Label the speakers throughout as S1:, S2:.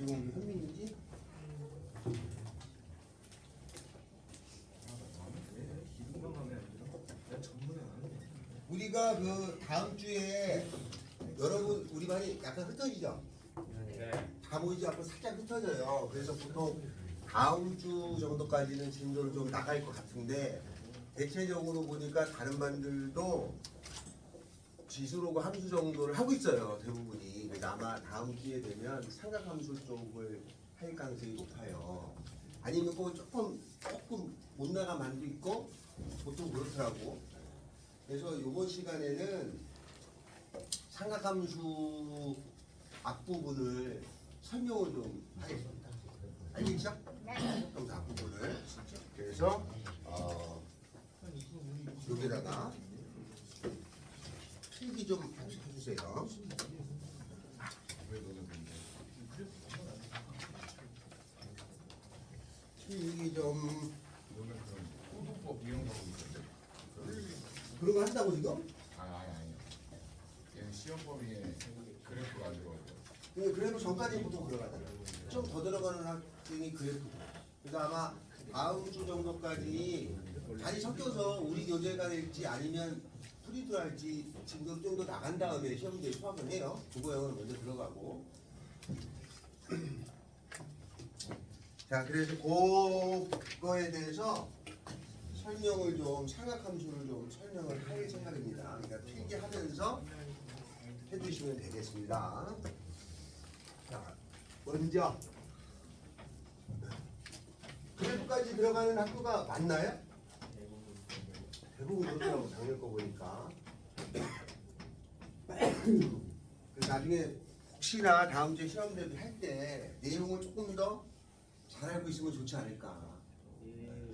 S1: 지금 현민이지? 우리가 그 다음 주에 여러분 우리 반이 약간 흩어지죠? 다 모이지 않고 살짝 흩어져요. 그래서 보통 다음 주 정도까지는 진도를 좀 나갈 것 같은데 대체적으로 보니까 다른 반들도 지수로고 함수 정도를 하고 있어요. 대부분이. 그래서 아마 다음 기회 되면 삼각함수 쪽을 할 가능성이 높아요. 아니면 꼭 조금 못 나간 반도 있고 보통 그렇더라고. 그래서 이번 시간에는 삼각함수 앞부분을 설명을 좀 하겠습니다. 알겠죠? 삼각함수 앞부분을. 그래서 여기다가 필기 좀 해주세요. 필기 좀
S2: 호도법 이용하고 있었는데.
S1: 그런 거 한다고 지금?
S2: 아니요. 얘는 시험범위에 그래프가 안 들어가고.
S1: 그래프 전까지 보통 들어가잖아요. 좀 더 들어가는 학생이 그래프. 그래서 아마 다음 주 정도까지 다시 섞여서 우리 교재가 될지 아니면 프리드 할지 지금 좀 더 나간 다음에 시험지에 수학을 해요. 국어형은 먼저 들어가고. 자, 그래서 그거에 대해서 설명을 좀 삼각함수를 좀 설명을 할 생각입니다. 그러니까 필기하면서 해주시면 되겠습니다. 자, 먼저 그래프까지 들어가는 학교가 맞나요? 대부분 그렇더라고 작년 거 보니까. 그래서 나중에 혹시나 다음 주에 시험 대비 할 때 내용을 조금 더 잘 알고 있으면 좋지 않을까.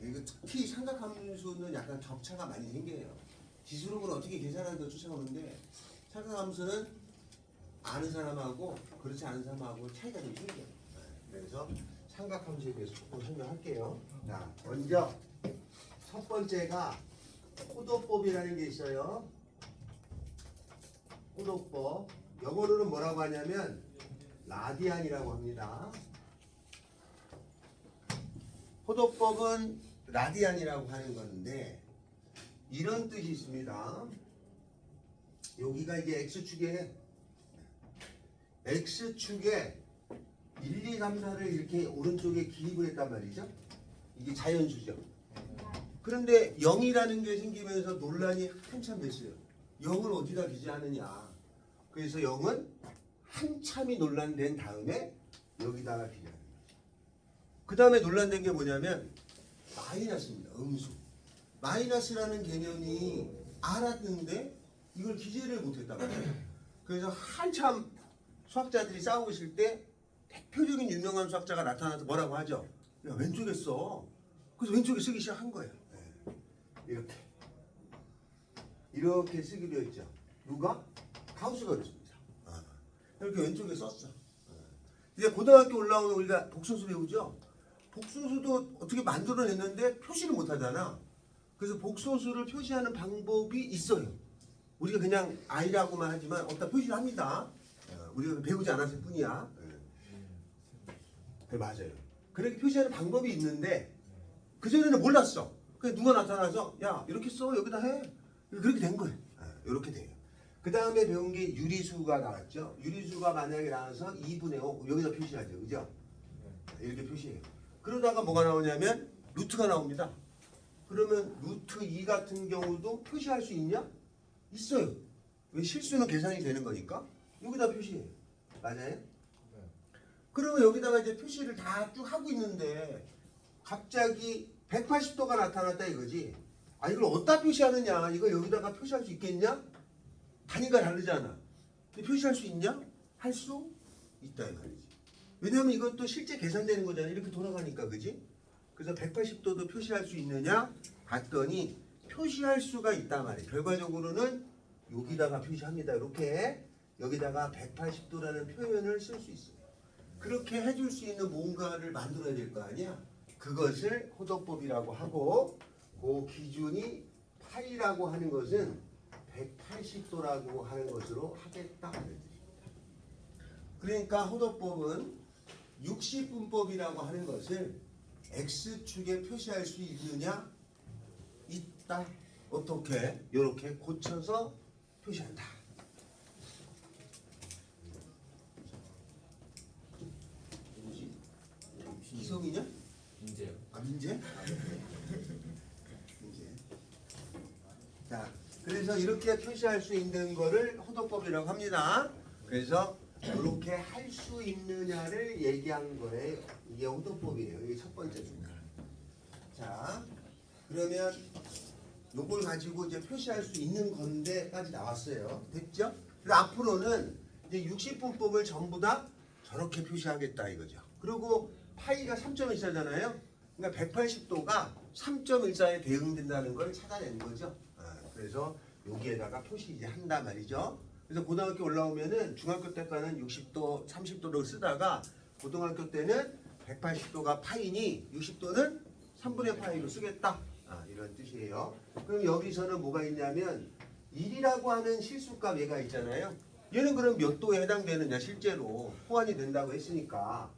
S1: 이거 특히 삼각함수는 약간 격차가 많이 생겨요. 지수록은 어떻게 계산하는지 쫓아오는데 삼각함수는 아는 사람하고 그렇지 않은 사람하고 차이가 좀 생겨요. 그래서 삼각함수에 대해서 조금 설명할게요. 자, 먼저 첫 번째가 호도법이라는 게 있어요. 호도법. 영어로는 뭐라고 하냐면 라디안이라고 합니다. 호도법은 라디안이라고 하는 건데 이런 뜻이 있습니다. 여기가 이제 X축에 1, 2, 3, 4를 이렇게 오른쪽에 기입을 했단 말이죠. 이게 자연수죠. 그런데 0이라는 게 생기면서 논란이 한참 됐어요. 0을 어디다 기재하느냐. 그래서 0은 한참이 논란된 다음에 여기다가 기재합니다. 그 다음에 논란된 게 뭐냐면 마이너스입니다. 음수. 마이너스라는 개념이 알았는데 이걸 기재를 못했단 말이에요. 그래서 한참 수학자들이 싸우고 있을 때 대표적인 유명한 수학자가 나타나서 뭐라고 하죠? 야, 왼쪽에 써. 그래서 왼쪽에 쓰기 시작한 거예요. 이렇게 쓰기로 했죠. 누가? 가우스가 그랬습니다. 이렇게 왼쪽에 썼어. 이제 고등학교 올라오면 우리가 복소수 배우죠. 복소수도 어떻게 만들어냈는데 표시를 못하잖아. 그래서 복소수를 표시하는 방법이 있어요. 우리가 그냥 I라고만 하지만 어디다 표시를 합니다. 우리가 배우지 않았을 뿐이야. 네, 맞아요. 그렇게 표시하는 방법이 있는데 그전에는 몰랐어. 그래서 누가 나타나서 야 이렇게 써 여기다 해. 그렇게 된 거예요. 이렇게 돼요. 그 다음에 배운 게 유리수가 나왔죠. 유리수가 만약에 나와서 2분의 5 여기다 표시하죠. 그죠? 이렇게 표시해요. 그러다가 뭐가 나오냐면 루트가 나옵니다. 그러면 루트 2 같은 경우도 표시할 수 있냐? 있어요. 왜 실수는 계산이 되는 거니까 여기다 표시해요. 맞아요? 그러면 여기다가 이제 표시를 다 쭉 하고 있는데 갑자기 180도가 나타났다 이거지. 아 이걸 어디다 표시하느냐? 이거 여기다가 표시할 수 있겠냐? 단위가 다르잖아. 근데 표시할 수 있냐? 할 수 있다 이 말이지. 왜냐하면 이것도 실제 계산되는 거잖아. 이렇게 돌아가니까 그지? 그래서 180도도 표시할 수 있느냐? 봤더니 표시할 수가 있단 말이에요. 결과적으로는 여기다가 표시합니다. 이렇게 여기다가 180도라는 표현을 쓸 수 있어요. 그렇게 해줄 수 있는 뭔가를 만들어야 될 거 아니야? 그것을 호도법이라고 하고 그 기준이 파이라고 하는 것은 180도라고 하는 것으로 하겠다 하는 뜻입니다. 그러니까 호도법은 60분법이라고 하는 것을 X축에 표시할 수 있느냐? 있다. 어떻게? 이렇게 고쳐서 표시한다. 누구지? 기성이냐?
S3: 민재요.
S1: 아, 민재? 민재. 자, 그래서 이렇게 표시할 수 있는 거를 호도법이라고 합니다. 그래서 이렇게 할 수 있느냐를 얘기한 거예요. 이게 호도법이에요. 이게 첫 번째입니다. 자, 그러면 요걸 가지고 이제 표시할 수 있는 건데까지 나왔어요. 됐죠? 그래서 앞으로는 이제 60분법을 전부 다 저렇게 표시하겠다 이거죠. 그리고 파이가 3.14잖아요. 그러니까 180도가 3.14에 대응된다는 걸 찾아낸 거죠. 그래서 여기에다가 표시 이제 한단 말이죠. 그래서 고등학교 올라오면은 중학교 때까지는 60도, 30도를 쓰다가 고등학교 때는 180도가 파이니 60도는 3분의 파이로 쓰겠다. 이런 뜻이에요. 그럼 여기서는 뭐가 있냐면 1이라고 하는 실수값 얘가 있잖아요. 얘는 그럼 몇 도에 해당되느냐 실제로 호환이 된다고 했으니까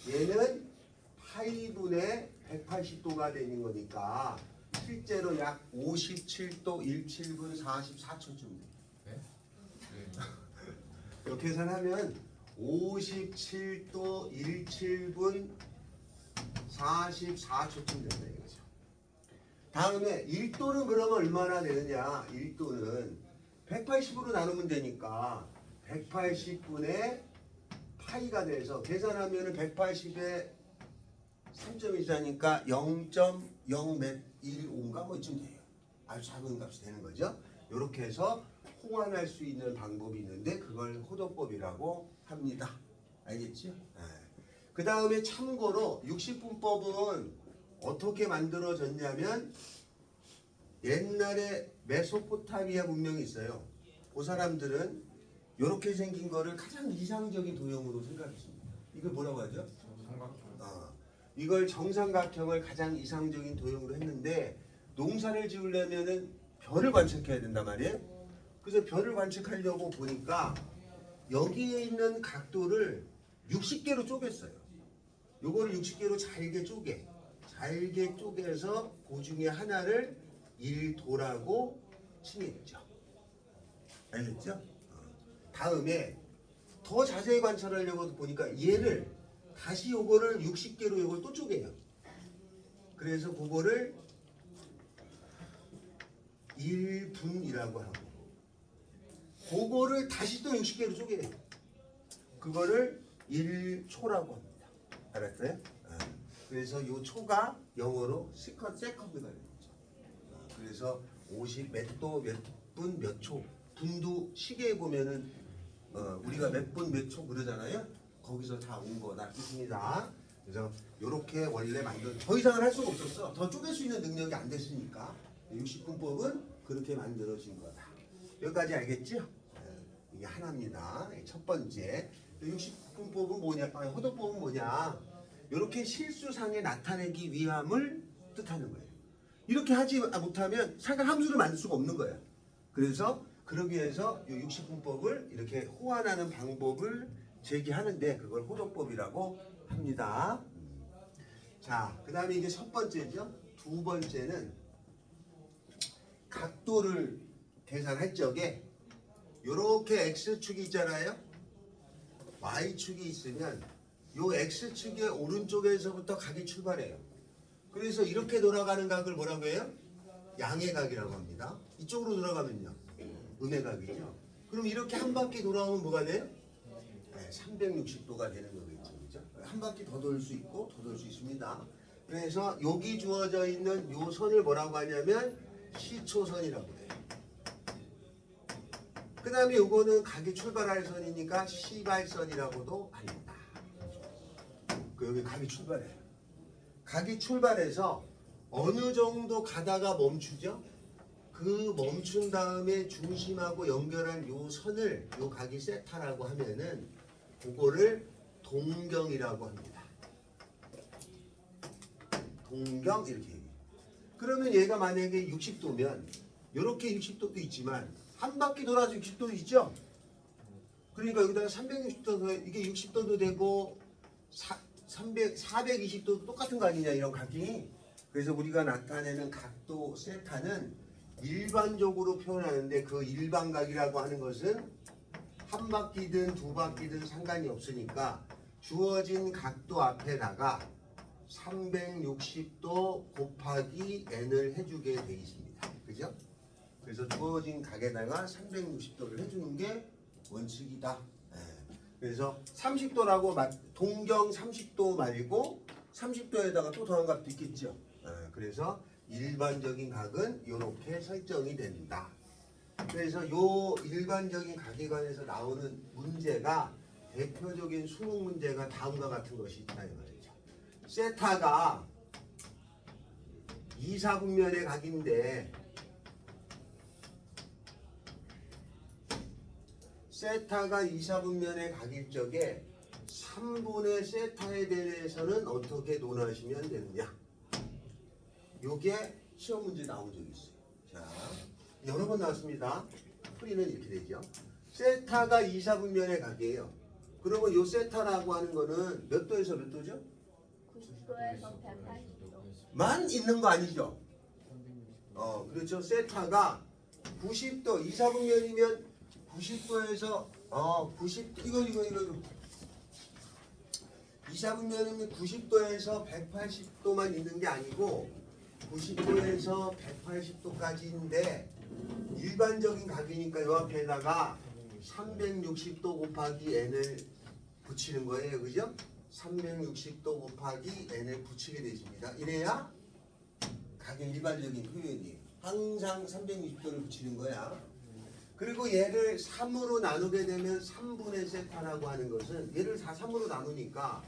S1: 얘는 파이분의 180도가 되는 거니까 실제로 약 57도 17분 44초쯤 돼요.
S2: 네? 네.
S1: 이렇게 계산하면 57도 17분 44초쯤 된다 이거죠. 다음에 1도는 그러면 얼마나 되느냐? 1도는 180으로 나누면 되니까 180분의 파이가 돼서 계산하면 180에 3.24니까 0.015인가 뭐 이쯤 돼요. 아주 작은 값이 되는 거죠. 이렇게 해서 호환할 수 있는 방법이 있는데 그걸 호도법이라고 합니다. 알겠지? 그 다음에 참고로 60분법은 어떻게 만들어졌냐면 옛날에 메소포타미아 문명이 있어요. 그 사람들은 이렇게 생긴 거를 가장 이상적인 도형으로 생각했습니다. 이걸 뭐라고 하죠?
S2: 삼각형.
S1: 이걸 정삼각형을 가장 이상적인 도형으로 했는데 농사를 지으려면은 별을 관측해야 된단 말이에요. 그래서 별을 관측하려고 보니까 여기에 있는 각도를 60개로 쪼갰어요. 요거를 60개로 잘게 쪼개서 그 중에 하나를 1도라고 칭했죠. 알겠죠? 다음에 더 자세히 관찰하려고 보니까 얘를 다시 요거를 60개로 요걸 또 쪼개요. 그래서 그거를 1분이라고 하고 그거를 다시 또 60개로 쪼개요. 그거를 1초라고 합니다. 알았어요? 그래서 요 초가 영어로 세컨드가 되는 거죠. 그래서 50 몇 도, 몇 분, 몇 초. 분도 시계에 보면은 우리가 몇 분, 몇 초 그러잖아요. 거기서 다 온 거다 뜻입니다. 그래서 요렇게 원래 만든 더 이상은 할 수가 없었어. 더 쪼갤 수 있는 능력이 안 됐으니까 60분법은 그렇게 만들어진 거다. 여기까지 알겠죠? 이게 하나입니다. 첫 번째 60분법은 뭐냐? 호도법은 뭐냐? 이렇게 실수상에 나타내기 위함을 뜻하는 거예요. 이렇게 하지 못하면 상각 함수를 만들 수가 없는 거예요. 그래서 그러기 위해서 이 60분법을 이렇게 호환하는 방법을 제기하는데 그걸 호도법이라고 합니다. 자, 그 다음에 이게 첫 번째죠. 두 번째는 각도를 계산할 적에 이렇게 X축이 있잖아요. Y축이 있으면 요 X축의 오른쪽에서부터 각이 출발해요. 그래서 이렇게 돌아가는 각을 뭐라고 해요? 양의 각이라고 합니다. 이쪽으로 돌아가면요. 음의 각이죠. 그럼 이렇게 한 바퀴 돌아오면 뭐가 돼요? 360도가 되는 거겠죠. 그죠? 한 바퀴 더 돌 수 있고 더 돌 수 있습니다. 그래서 여기 주어져 있는 요 선을 뭐라고 하냐면 시초선이라고 해요. 그 다음에 요거는 각이 출발할 선이니까 시발선이라고도 합니다. 그 여기 각이 출발해요. 각이 출발해서 어느 정도 가다가 멈추죠? 그 멈춘 다음에 중심하고 연결한 요 선을 요 각이 세타라고 하면은 그거를 동경이라고 합니다. 동경 이렇게 얘기해요. 그러면 얘가 만약에 60도면 이렇게 60도도 있지만 한 바퀴 돌아서 60도도 있죠? 그러니까 여기다가 360도 이게 60도도 되고 420도 똑같은 거 아니냐 이런 각이. 그래서 우리가 나타내는 각도 세타는 일반적으로 표현하는데 그 일반각이라고 하는 것은 한 바퀴든 두 바퀴든 상관이 없으니까 주어진 각도 앞에다가 360도 곱하기 n을 해주게 되어 있습니다. 그죠? 그래서 주어진 각에다가 360도를 해주는 게 원칙이다. 예. 그래서 30도라고 동경 30도 말고 30도에다가 또 더한 값도 있겠죠. 예. 그래서 일반적인 각은 이렇게 설정이 된다. 그래서 요 일반적인 각에 관해서 나오는 문제가 대표적인 수능 문제가 다음과 같은 것이 있다 이 말이죠. 세타가 2사분면의 각인데 세타가 2사분면의 각일 적에 3분의 세타에 대해서는 어떻게 논하시면 되느냐. 요게 시험 문제 나온 적이 있어요. 자, 여러 번 나왔습니다. 풀이는 이렇게 되죠. 세타가 2사분면의 각이에요. 그러면 요 세타라고 하는 거는 몇 도에서 몇 도죠?
S3: 90도에서 180도.
S1: 만 있는 거 아니죠? 그렇죠. 세타가 90도 2사분면이면 90도에서 90도 이거 2사분면이면 90도에서 180도만 있는 게 아니고 90도에서 180도까지인데 일반적인 각이니까 요 앞에다가 360도 곱하기 n을 붙이는 거예요. 그죠? 360도 곱하기 n을 붙이게 되십니다. 이래야 각의 일반적인 표현이에요. 항상 360도를 붙이는 거야. 그리고 얘를 3으로 나누게 되면 3분의 세타라고 하는 것은 얘를 다 3으로 나누니까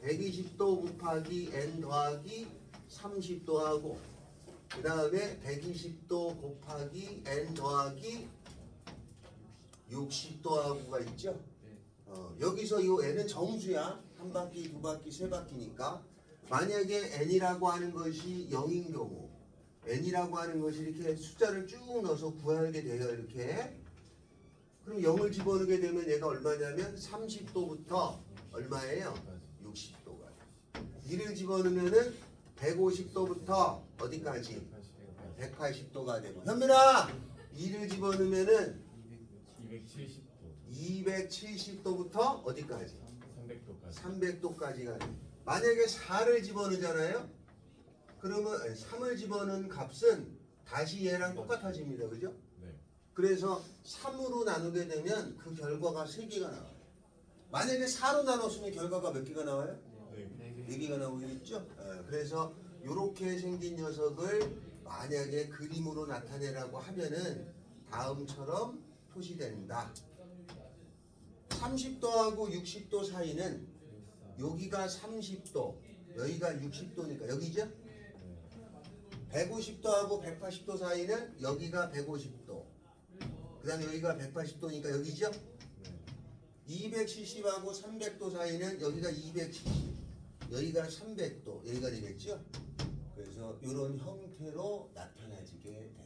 S1: 120도 곱하기 n 더하기 30도 하고 그 다음에 120도 곱하기 n 더하기 60도 하고가 있죠. 여기서 이 n은 정수야. 한 바퀴, 두 바퀴, 세 바퀴니까 만약에 n이라고 하는 것이 0인 경우 n이라고 하는 것이 이렇게 숫자를 쭉 넣어서 구하게 돼요. 이렇게. 그럼 0을 집어넣게 되면 얘가 얼마냐면 30도부터 얼마예요? 60도가. 2를 집어넣으면은 150도부터 어디까지? 180도가 되고. 현민아! 2를 집어넣으면은 270도부터 어디까지? 300도까지가 돼. 만약에 4를 집어넣잖아요? 그러면 3을 집어넣은 값은 다시 얘랑 똑같아집니다. 그죠?
S2: 네.
S1: 그래서 3으로 나누게 되면 그 결과가 3개가 나와요. 만약에 4로 나눴으면 결과가 몇 개가 나와요?
S2: 네.
S1: 4개가 나오겠죠? 그래서 이렇게 생긴 녀석을 만약에 그림으로 나타내라고 하면은 다음처럼 표시된다. 30도하고 60도 사이는 여기가 30도, 여기가 60도니까 여기죠? 150도하고 180도 사이는 여기가 150도, 그 다음에 여기가 180도니까 여기죠? 270하고 300도 사이는 여기가 270, 여기가 300도, 여기가 되겠죠? 그래서 이런 형태로 나타나지게 된다.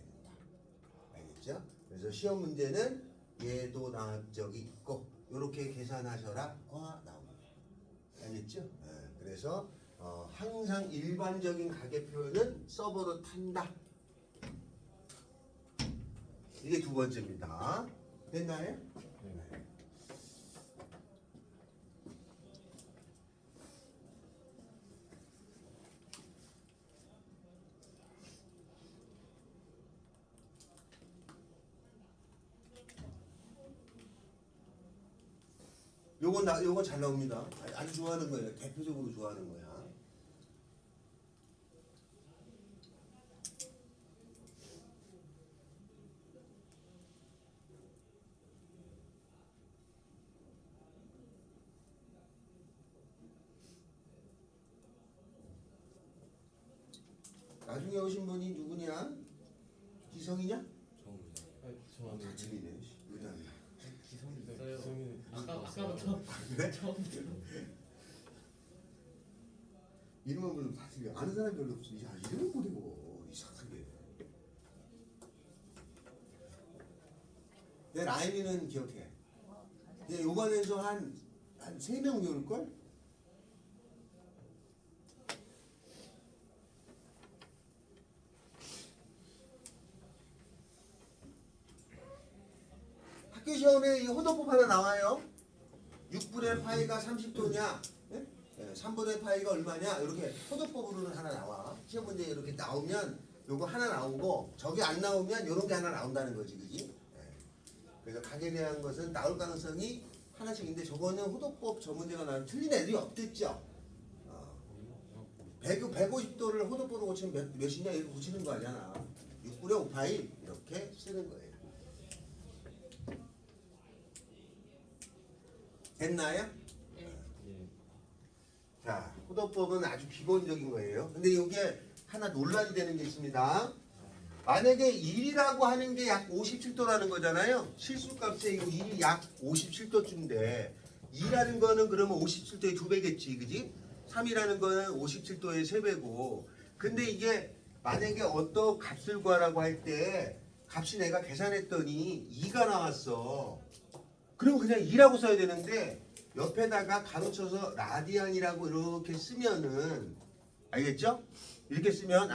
S1: 알겠죠? 그래서 시험 문제는 얘도 나온 적이 있고 이렇게 계산하셔라가 나옵니다. 알겠죠? 그래서 항상 일반적인 가계 표현은 서버로 탄다. 이게 두 번째입니다. 됐나요? 네. 요건 잘 나옵니다. 아주 좋아하는 거예요. 대표적으로 좋아하는 거야. 나중에 오신 분이 누구냐? 기성이냐? 다 틀리네. 의담이야.
S2: 아까부터
S1: 그래?
S2: 처음 들어.
S1: 이름만 부르면 다 틀려. 아는 사람이 별로 없어. 야, 이름을 못 외워. 이상하게. 내 라인이는 기억해. 얘 요반에서 한 3명 외울걸? 학교 시험에 이 호도법 하나 나와요. 6분의 파이가 30도냐? 3분의 파이가 얼마냐? 이렇게 호도법으로는 하나 나와. 시험 문제 이렇게 나오면 요거 하나 나오고 저게 안 나오면 요런 게 하나 나온다는 거지, 그지? 그래서 각에 대한 것은 나올 가능성이 하나씩인데 저거는 호도법 저 문제가 나면 틀린 애들이 없겠죠. 150도를 호도법으로 고치면 몇이냐 이렇게 고치는 거 아니잖아. 6분의 5파이 이렇게 쓰는 거예요. 됐나요? 자, 호도법은 아주 기본적인 거예요. 근데 이게 하나 논란이 되는 게 있습니다. 만약에 1이라고 하는 게 약 57도라는 거잖아요. 실수값에 이 1이 약 57도쯤인데 2라는 거는 그러면 57도의 2배겠지, 그지? 3이라는 거는 57도의 3배고. 근데 이게 만약에 어떤 값을 구하라고 할 때 값이 내가 계산했더니 2가 나왔어. 그럼 그냥 2라고 써야 되는데 옆에다가 가로쳐서 라디안이라고 이렇게 쓰면은 알겠죠? 이렇게 쓰면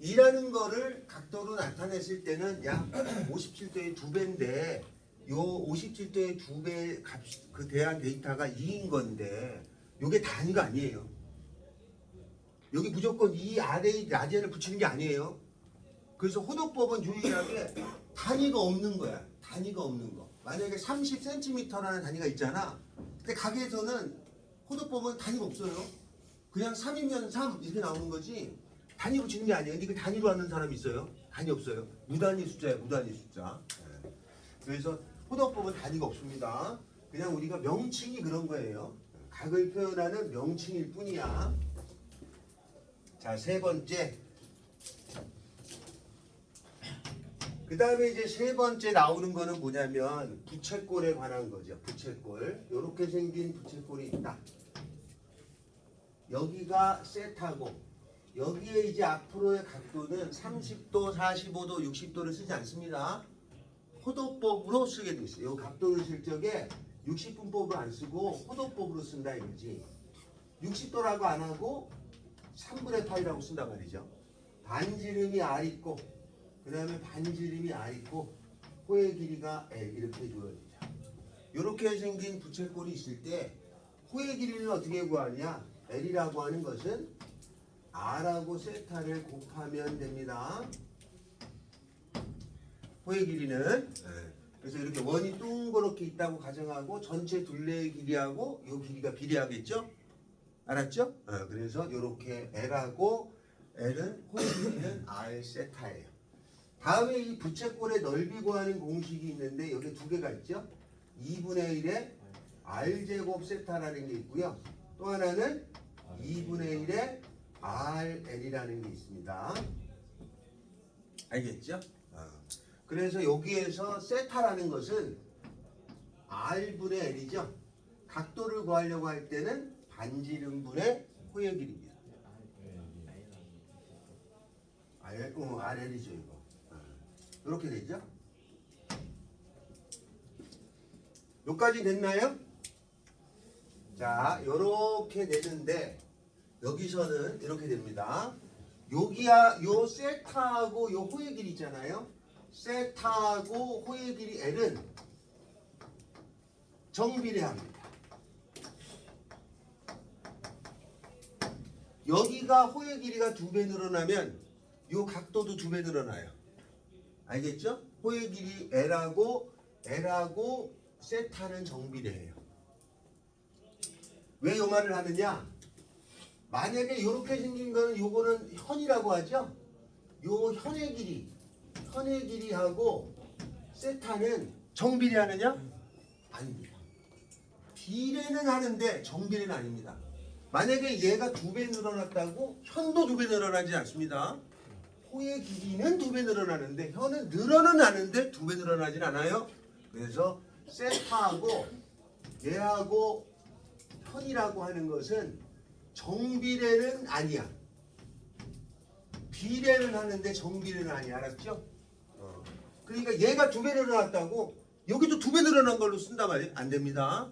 S1: 2라는 거를 각도로 나타냈을 때는 약 57도의 2배인데 요 57도의 2배 값 그 대한 데이터가 2인 건데 요게 단위가 아니에요. 여기 무조건 이 아래에 라디안을 붙이는 게 아니에요. 그래서 호도법은 유일하게 단위가 없는 거야. 단위가 없는 거. 만약에 30cm라는 단위가 있잖아. 근데 가게에서는 호도법은 단위가 없어요. 그냥 3이면 3 이렇게 나오는 거지 단위 붙이는 게 아니에요. 근데 그 단위로 하는 사람이 있어요? 단위 없어요. 무단위 숫자예요. 무단위 숫자. 그래서 호도법은 단위가 없습니다. 그냥 우리가 명칭이 그런 거예요. 각을 표현하는 명칭일 뿐이야. 자, 세 번째. 그 다음에 이제 세 번째 나오는 거는 뭐냐면 부채꼴에 관한 거죠. 부채꼴. 이렇게 생긴 부채꼴이 있다. 여기가 세타고 여기에 이제 앞으로의 각도는 30도, 45도, 60도를 쓰지 않습니다. 호도법으로 쓰게 돼 있어요. 이 각도를 쓸 적에 60분법을 안 쓰고 호도법으로 쓴다 이거지. 60도라고 안 하고 3분의 파이라고 쓴단 말이죠. 반지름이 R 있고 그 다음에 반지름이 R 있고 호의 길이가 L 이렇게 주어지죠. 이렇게 생긴 부채꼴이 있을 때 호의 길이를 어떻게 구하냐? L이라고 하는 것은 R하고 세타를 곱하면 됩니다. 호의 길이는 그래서 이렇게 원이 둥그렇게 있다고 가정하고 전체 둘레의 길이하고 이 길이가 비례하겠죠? 알았죠? 그래서 이렇게 L하고 L은 호의 길이는 R 세타예요. 다음에 이 부채꼴의 넓이 구하는 공식이 있는데 여기 두 개가 있죠? 2분의 1의 R제곱 세타라는 게 있고요. 또 하나는 2분의 1의 RL이라는 게 있습니다. 알겠죠? 그래서 여기에서 세타라는 것은 R분의 L이죠. 각도를 구하려고 할 때는 반지름분의 호의 길이입니다. RL이죠 이거. 이렇게 되죠? 여기까지 됐나요? 자, 이렇게 되는데 여기서는 이렇게 됩니다. 여기야 요 세타하고 요 호의 길이 있잖아요. 세타하고 호의 길이 L은 정비례합니다. 여기가 호의 길이가 2배 늘어나면 요 각도도 2배 늘어나요. 알겠죠? 호의 길이 L하고 세타는 정비례해요. 왜 이 말을 하느냐? 만약에 이렇게 생긴 거는 요거는 현이라고 하죠? 요 현의 길이하고 세타는 정비례하느냐? 아닙니다. 비례는 하는데 정비례는 아닙니다. 만약에 얘가 2배 늘어났다고 현도 2배 늘어나지 않습니다. 호의 길이는 2배 늘어나는데 현은 늘어는 하는데 2배 늘어나진 않아요. 그래서 세타하고 얘하고 현이라고 하는 것은 정비례는 아니야. 비례는 하는데 정비례는 아니야. 알았죠? 그러니까 얘가 2배 늘어났다고 여기도 2배 늘어난 걸로 쓴단 말이에요. 안 됩니다.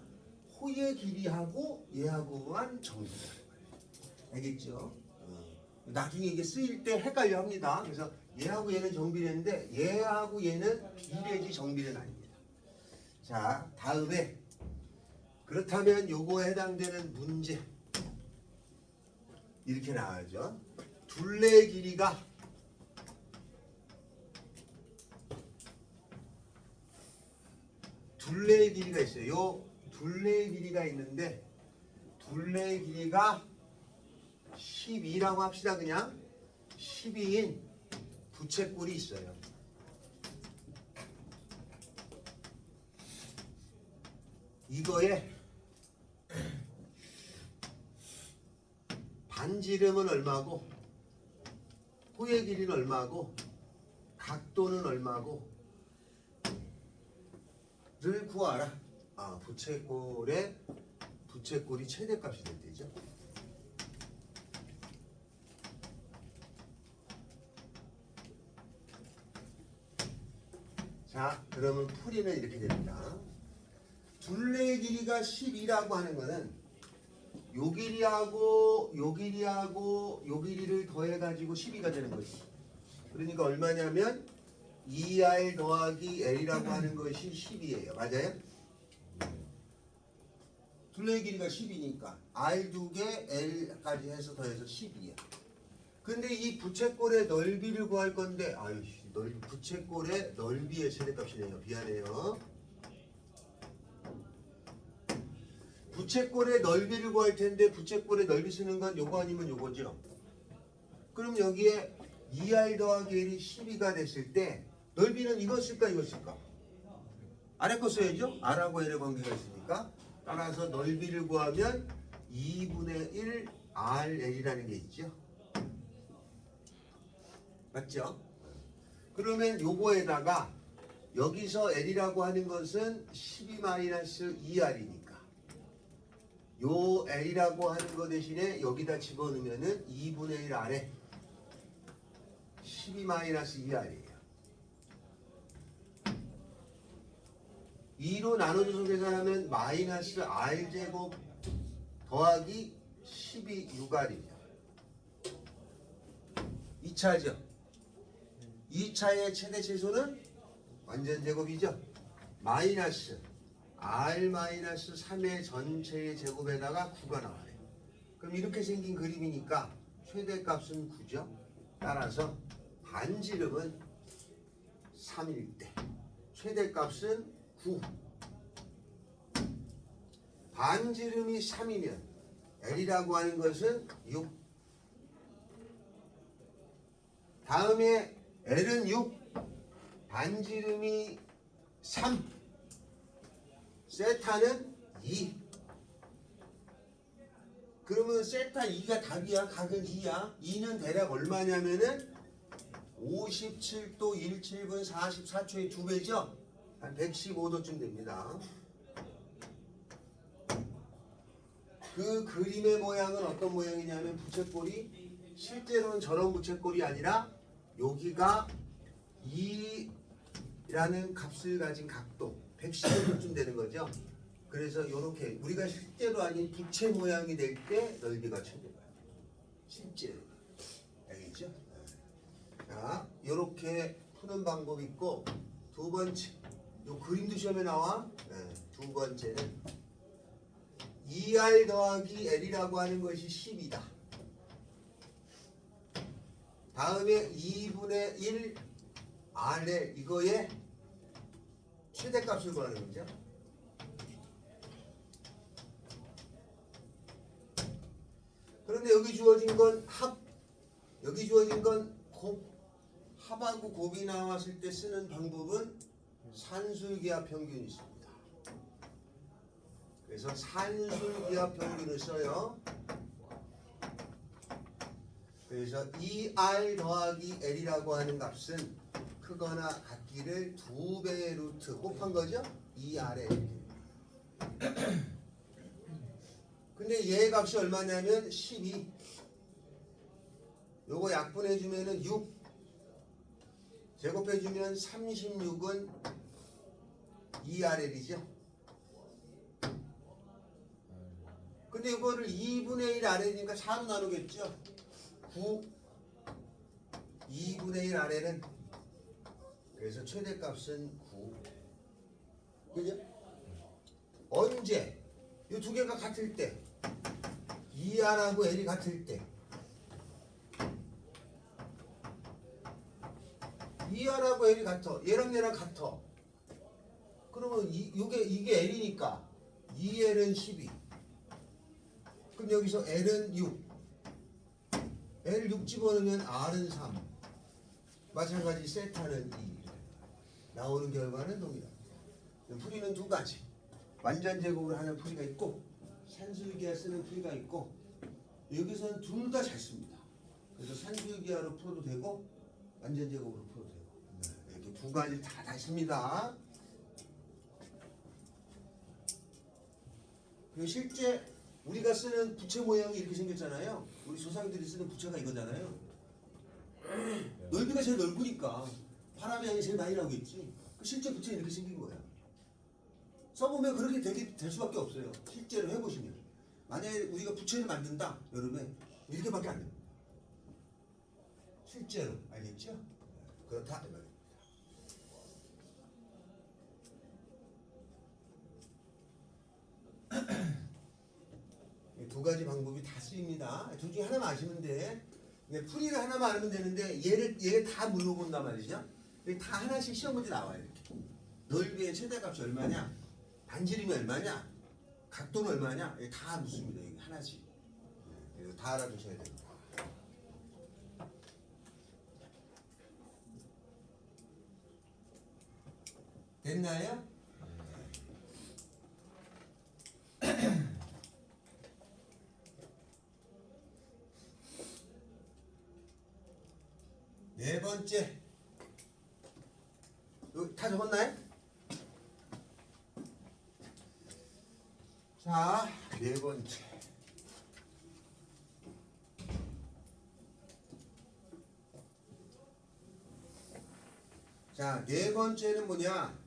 S1: 호의 길이하고 얘하고만 정비례하는 거예요. 알겠죠? 나중에 이게 쓰일 때 헷갈려 합니다. 그래서 얘하고 얘는 정비례인데 얘하고 얘는 비례지 정비례는 아닙니다. 자, 다음에 그렇다면 요거에 해당되는 문제 이렇게 나와야죠. 둘레의 길이가 있어요. 요 둘레의 길이가 있는데 둘레의 길이가 12라고 합시다. 그냥 12인 부채꼴이 있어요. 이거에 반지름은 얼마고 호의 길이는 얼마고 각도는 얼마고 를 구하라. 부채꼴이 최대값이 될 때죠. 자, 그러면 풀이는 이렇게 됩니다. 둘레의 길이가 12라고 하는 거는 요 길이하고 요 길이하고 요 길이를 더해가지고 12가 되는 거지. 그러니까 얼마냐면 2R 더하기 L이라고 하는 것이 10이에요. 맞아요? 둘레의 길이가 10이니까 R 2개 L까지 해서 더해서 10이야. 근데 이 부채꼴의 넓이를 구할 건데 부채꼴의 넓이의 최대값이네요. 미안해요. 부채꼴의 넓이를 구할 텐데 부채꼴의 넓이 쓰는 건 요거 아니면 요거죠. 그럼 여기에 2R 더하기 L이 12가 됐을 때 넓이는 이거 쓸까 이거 쓸까? 아래 거 써야죠. R하고 L의 관계가 있으니까. 따라서 넓이를 구하면 2분의 1 RL이라는 게 있죠. 맞죠? 그러면 요거에다가 여기서 L이라고 하는 것은 12-2R이니까 요 L이라고 하는 거 대신에 여기다 집어넣으면은 2분의 1 R에 12-2R이에요. 2로 나눠줘서 계산하면 마이너스 R제곱 더하기 12-6R이죠. 2차죠. 2차의 최대 최소는 완전 제곱이죠. 마이너스 R-3의 전체의 제곱에다가 9가 나와요. 그럼 이렇게 생긴 그림이니까 최대값은 9죠. 따라서 반지름은 3일 때 최대값은 9. 반지름이 3이면 L이라고 하는 것은 6. 다음에 L은 6, 반지름이 3, 세타는 2. 그러면 세타 2가 답이야. 각은 2야. 2는 대략 얼마냐면은 57도 17분 44초의 2배죠. 한 115도쯤 됩니다. 그 그림의 모양은 어떤 모양이냐면 부채꼴이 실제로는 저런 부채꼴이 아니라 여기가 2라는 값을 가진 각도 115도쯤 되는 거죠. 그래서 이렇게 우리가 실제로 아닌 부채 모양이 될 때 넓이가 최대예요. 실제로. 알겠죠? 자, 이렇게 푸는 방법이 있고 두 번째, 요 그림도 시험에 나와. 두 번째는 2R 더하기 L이라고 하는 것이 10이다. 다음에 2분의 1 RL 이거의 최대값을 구하는 거죠. 그런데 여기 주어진 건 여기 주어진 건 합하고 곱이 나왔을 때 쓰는 방법은 산술기하 평균이 있습니다. 그래서 산술기하 평균을 써요. 그래서 2R 더하기 L이라고 하는 값은 크거나 같기를 2배의 루트 곱한 거죠? 2R에. 근데 얘의 값이 얼마냐면 12. 요거 약분해주면은 6. 제곱해주면 36은 2RL이죠. 근데 이거를 2분의 1 RL이니까 4로 나누겠죠. 9 2분의 1 RL은 그래서 최대값은 9. 그죠? 현재 이 두 개가 같을 때 ER하고 L이 같을 때 ER하고 L이 같아. 얘랑 얘랑 같아. 그러면 이게 L이니까 EL은 12. 그럼 여기서 L은 6. L 6 집어넣으면 R은 3. 마찬가지 세타는 2. 나오는 결과는 동일합니다. 풀이는 두 가지. 완전 제곱을 하는 풀이가 있고 산술기하 쓰는 풀이가 있고 여기서는 둘 다 잘 씁니다. 그래서 산술기하로 풀어도 되고 완전 제곱으로 풀어도 되고 이렇게 두 가지 다 씁니다. 그리고 실제 우리가 쓰는 부채 모양이 이렇게 생겼잖아요. 우리 조상들이 쓰는 부채가 이거잖아요. 넓이가 제일 넓으니까 바람의 양이 제일 많이 나오겠지. 실제 부채는 이렇게 생긴 거야. 써보면 그렇게 될 수밖에 없어요. 실제로 해보시면. 만약에 우리가 부채를 만든다 여름에 이렇게밖에 안 됩니다. 실제로 알겠죠? 그렇다 이 말입니다. 두 가지 방법이 다 쓰입니다. 둘 중에 하나만 아시면 돼. 풀이를 하나만 알면 되는데 얘를 다 물어본단 말이죠. 다 하나씩 시험 문제 나와요. 이렇게. 넓이의 최대값이 얼마냐? 반지름이 얼마냐? 각도는 얼마냐? 다 묻습니다. 이게 하나씩. 그래서 다 알아두셔야 됩니다. 됐나요? 네 번째. 여기 다 적었나요? 자, 네 번째. 자, 네 번째는 뭐냐?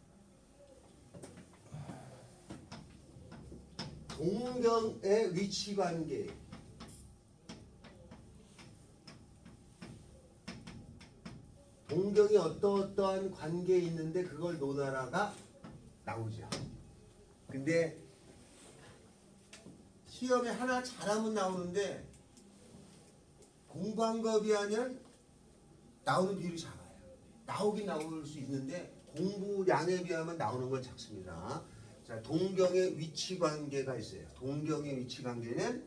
S1: 동경의 위치 관계. 동경이 어떠한 관계에 있는데 그걸 논하라가 나오죠. 근데 시험에 하나 잘하면 나오는데 공부한 거 비하면 나오는 비율이 작아요. 나오긴 나올 수 있는데 공부량에 비하면 나오는 건 작습니다. 자, 동경의 위치 관계가 있어요. 동경의 위치 관계는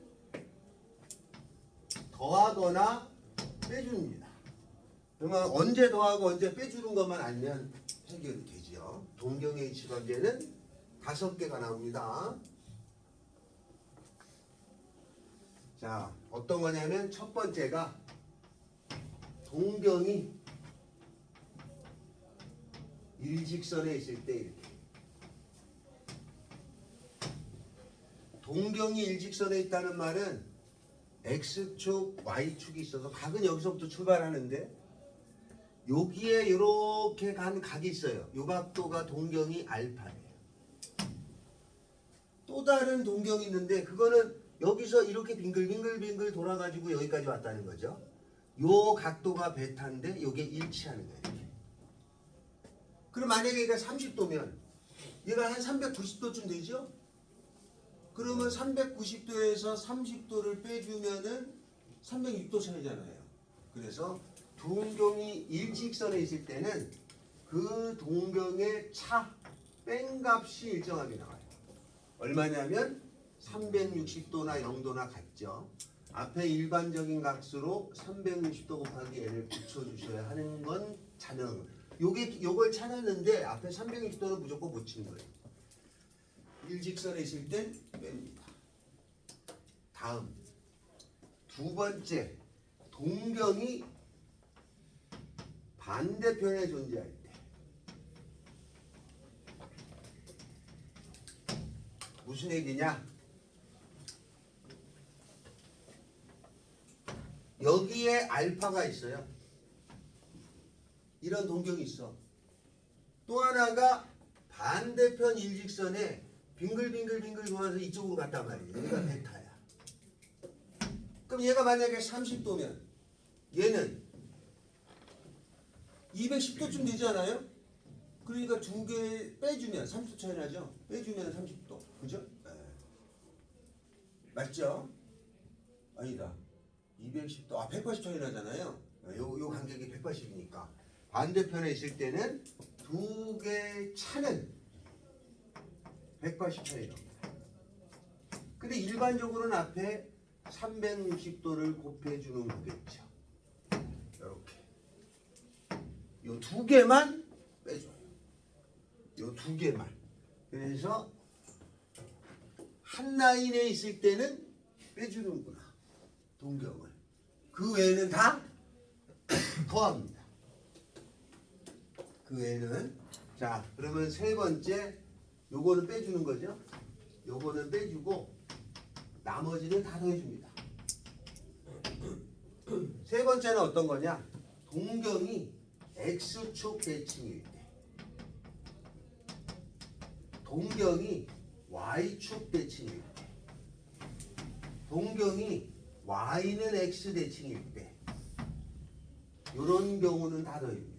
S1: 더하거나 빼줍니다. 그러면 언제 더하고 언제 빼주는 것만 알면 해결이 되죠. 동경의 위치 관계는 5개가 나옵니다. 자, 어떤 거냐면 첫 번째가 동경이 일직선에 있을 때 이렇게. 동경이 일직선에 있다는 말은 X축, Y축이 있어서 각은 여기서부터 출발하는데 여기에 이렇게 간 각이 있어요. 이 각도가 동경이 알파예요. 또 다른 동경이 있는데 그거는 여기서 이렇게 빙글빙글 돌아가지고 여기까지 왔다는 거죠. 요 각도가 베타인데 요게 일치하는 거예요. 이렇게. 그럼 만약에 얘가 30도면 얘가 한 390도쯤 되죠? 그러면 390도에서 30도를 빼주면은 306도 차이잖아요. 그래서 동경이 일직선에 있을 때는 그 동경의 차 뺀값이 일정하게 나와요. 얼마냐면 360도나 0도나 같죠. 앞에 일반적인 값으로 360도 곱하기 n을 붙여주셔야 하는 건 자명. 요걸 찾았는데 앞에 360도는 무조건 못 치는 거예요. 일직선에 있을 땐 뺍니다. 다음 두 번째, 동경이 반대편에 존재할 때 무슨 얘기냐? 여기에 알파가 있어요. 이런 동경이 있어. 또 하나가 반대편 일직선에 빙글빙글 돌아서 이쪽으로 갔단 말이에요. 얘가 베타야. 그럼 얘가 만약에 30도면 얘는 210도쯤 되지 않아요? 그러니까 두 개 빼주면 30도 차이 나죠? 빼주면 30도. 그죠? 네. 맞죠? 아니다. 210도. 아, 180 차이 나잖아요. 요 간격이 180이니까. 반대편에 있을 때는 두 개 차는 180 차이 납니다. 근데 일반적으로는 앞에 360도를 곱해주는 거겠죠. 이렇게. 요 두 개만 빼줘요. 요 두 개만. 그래서 한 라인에 있을 때는 빼주는구나. 동경을. 그 외에는 다 더합니다. 그 외에는. 자, 그러면 세 번째 요거는 빼주는 거죠. 요거는 빼주고 나머지는 다 더해줍니다. 세 번째는 어떤 거냐? 동경이 X축 대칭일 때, 동경이 Y축 대칭일 때, 동경이 Y는 X 대칭일 때, 이런 경우는 다 더해줍니다.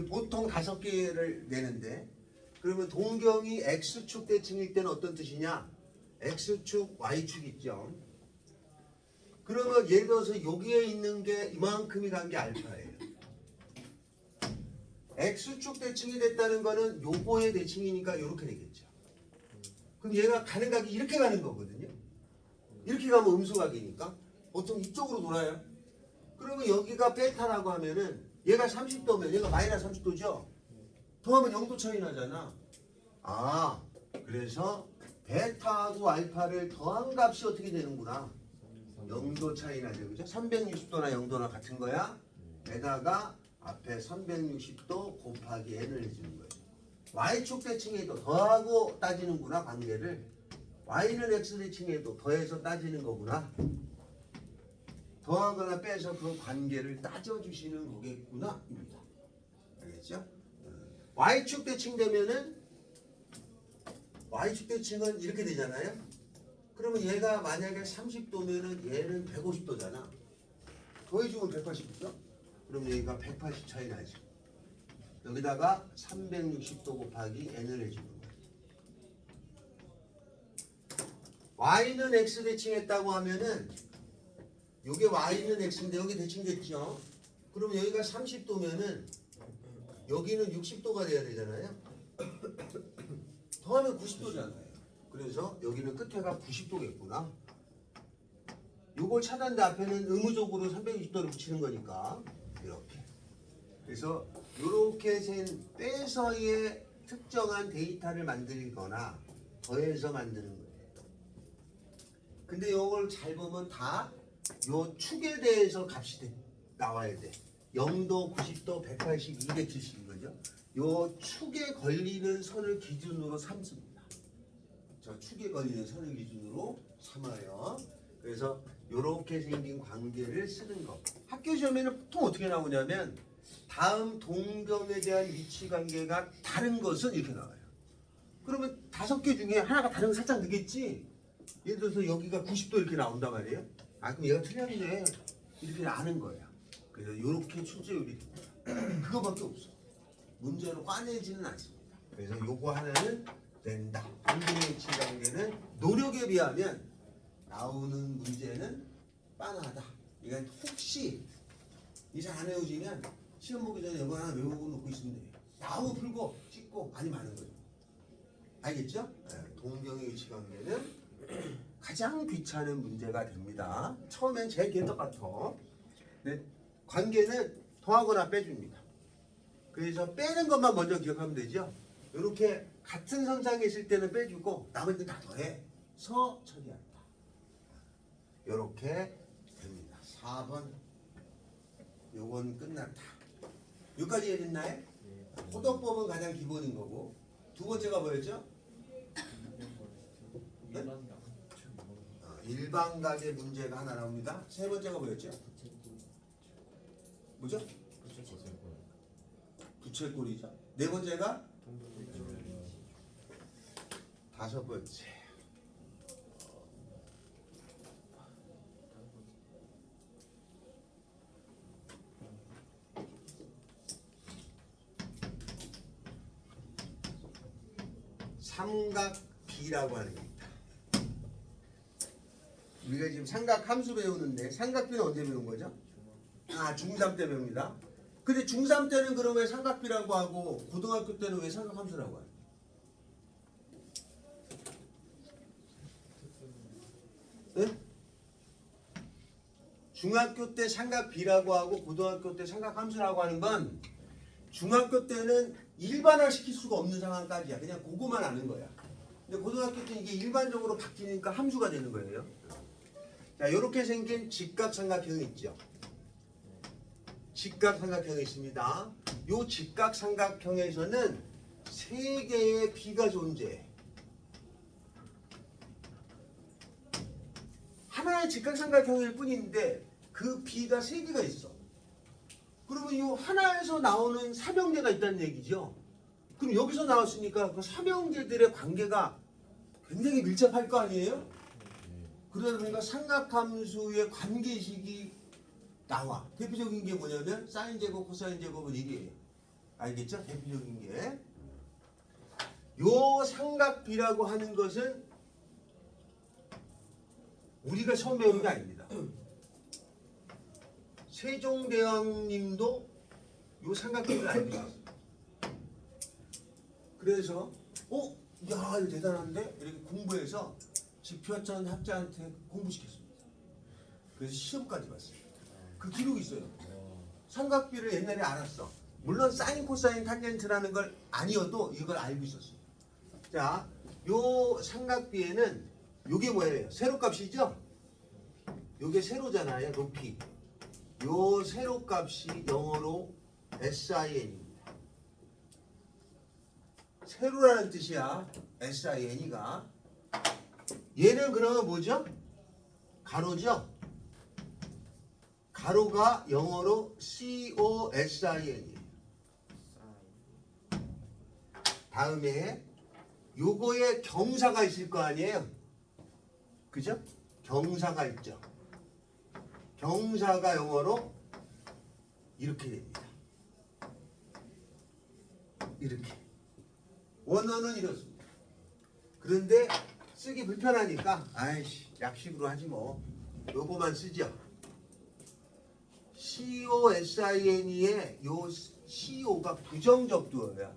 S1: 보통 5개를 내는데, 그러면 동경이 X축 대칭일 때는 어떤 뜻이냐? X축, Y축 있죠. 그러면 예를 들어서 여기에 있는 게 이만큼이 간 게 알파예요. X축 대칭이 됐다는 거는 요거의 대칭이니까 이렇게 되겠죠. 그럼 얘가 가는 각이 이렇게 가는 거거든요. 이렇게 가면 음수각이니까 보통 이쪽으로 돌아요. 그러면 여기가 베타라고 하면은 얘가 30도면 얘가 마이너스 30도죠. 더하면 0도 차이 나잖아. 아, 그래서 베타하고 알파를 더한 값이 어떻게 되는구나. 0도 차이 나죠. 그죠? 360도나 0도나 같은 거야. 에다가 앞에 360도 곱하기 n을 해주는 거예요. y축 대칭에도 더하고 따지는구나, 관계를. y는 x 대칭에도 더해서 따지는 거구나. 더하거나 빼서 그 관계를 따져주시는 거겠구나 입니다. 알겠죠? y축 대칭 되면은 y축 대칭은 이렇게 되잖아요. 그러면 얘가 만약에 30도면은 얘는 150도잖아. 더해주면 180도죠? 그럼 여기가 180 차이 나죠. 여기다가 360도 곱하기 n을 해주는 거예요. y는 x 대칭했다고 하면은 요게 y는 x인데 여기 대칭됐죠? 그럼 여기가 30도면은 여기는 60도가 돼야 되잖아요. 더하면 90도잖아요. 그래서 여기는 끝에가 90도겠구나. 요걸 찾았는데 앞에는 의무적으로 360도를 붙이는 거니까 이렇게. 그래서 이렇게 센 빼서의 특정한 데이터를 만들거나 더해서 만드는 거예요. 근데 요걸 잘 보면 다 요 축에 대해서 값이 나와야 돼. 0도, 90도, 180, 270인 거죠. 요 축에 걸리는 선을 기준으로 삼습니다. 저 축에 걸리는 선을 기준으로 삼아요. 그래서 이렇게 생긴 관계를 쓰는 거. 학교 시험에는 보통 어떻게 나오냐면 다음 동경에 대한 위치 관계가 다른 것은 이렇게 나와요. 그러면 5개 중에 하나가 다른 거 살짝 느겠지? 예를 들어서 여기가 90도 이렇게 나온단 말이에요. 아, 그럼 얘가 틀렸네. 이렇게 아는 거야. 그래서 이렇게 출제율이 됩니다. 그거밖에 없어. 문제로 꺼내지는 않습니다. 그래서 요거 하나는 된다. 동경의 위치 관계는 노력에 비하면 나오는 문제는 빤하다. 이건 혹시 이 잘 안 외워지면 시험 보기 전에 이거 하나 외우고 놓고 있으면 돼요. 나오고 풀고 찍고 많이 많은 거죠. 알겠죠? 네, 동경의 위치 관계는 가장 귀찮은 문제가 됩니다. 처음엔 제일 개떡 같아. 네, 관계는 더하거나 빼줍니다. 그래서 빼는 것만 먼저 기억하면 되죠. 이렇게 같은 선상에 있을 때는 빼주고 나머지는 다 더해서 처리한다. 이렇게 됩니다. 4번 요건 끝났다. 여기까지 이해됐나요? 호덕법은 가장 기본인 거고 두 번째가 뭐였죠? 네? 일반각의 문제가 하나 나옵니다. 세 번째가 뭐였죠? 뭐죠? 부채꼴이죠. 네 번째가 다섯 번째. 삼각비라고 하는 겁니다. 우리가 지금 삼각함수 배우는데 삼각비는 언제 배운 거죠? 중3 때 배웁니다. 근데 중3 때는 그럼 왜 삼각비라고 하고 고등학교 때는 왜 삼각함수라고 해요? 네? 중학교 때 삼각비라고 하고 고등학교 때 삼각함수라고 하는 건 중학교 때는 일반화 시킬 수가 없는 상황까지야. 그냥 그거만 아는 거야. 근데 고등학교 때 이게 일반적으로 바뀌니까 함수가 되는 거예요. 자, 이렇게 생긴 직각삼각형이 있죠. 직각삼각형이 있습니다. 이 직각삼각형에서는 세 개의 비가 존재해. 하나의 직각삼각형일 뿐인데 그 비가 세 개가 있어. 그러면 이 하나에서 나오는 삼형제가 있다는 얘기죠. 그럼 여기서 나왔으니까 그 삼형제들의 관계가 굉장히 밀접할 거 아니에요? 그러다 보니까 삼각함수의 관계식이 나와. 대표적인 게 뭐냐면 사인 제곱, 코사인 제곱은 1이에요. 알겠죠? 대표적인 게. 요 삼각비라고 하는 것은 우리가 처음 배운 게 아닙니다. 세종대왕님도 요 삼각비를 알고 있었어요. 그래서 야 이거 대단한데? 이렇게 공부해서 지표천 학자한테 공부시켰습니다. 그래서 시험까지 봤어요. 그 기록이 있어요. 삼각비를 옛날에 알았어. 물론 사인, 코사인, 탄젠트라는 걸 아니어도 이걸 알고 있었어요. 자, 요 삼각비에는 요게 뭐예요? 세로값이죠? 요게 세로잖아요. 높이. 요 세로값이 영어로 SIN입니다. 세로라는 뜻이야. SIN이가. 얘는 그러면 뭐죠? 가로죠? 가로가 영어로 COSIN이에요. 다음에 요거에 경사가 있을 거 아니에요? 그죠? 경사가 있죠. 경사가 영어로 이렇게 됩니다. 이렇게. 원어는 이렇습니다. 그런데 쓰기 불편하니까 아이씨 약식으로 하지 뭐. 요거만 쓰죠. COSINE의 요 CO가 부정적 두어야.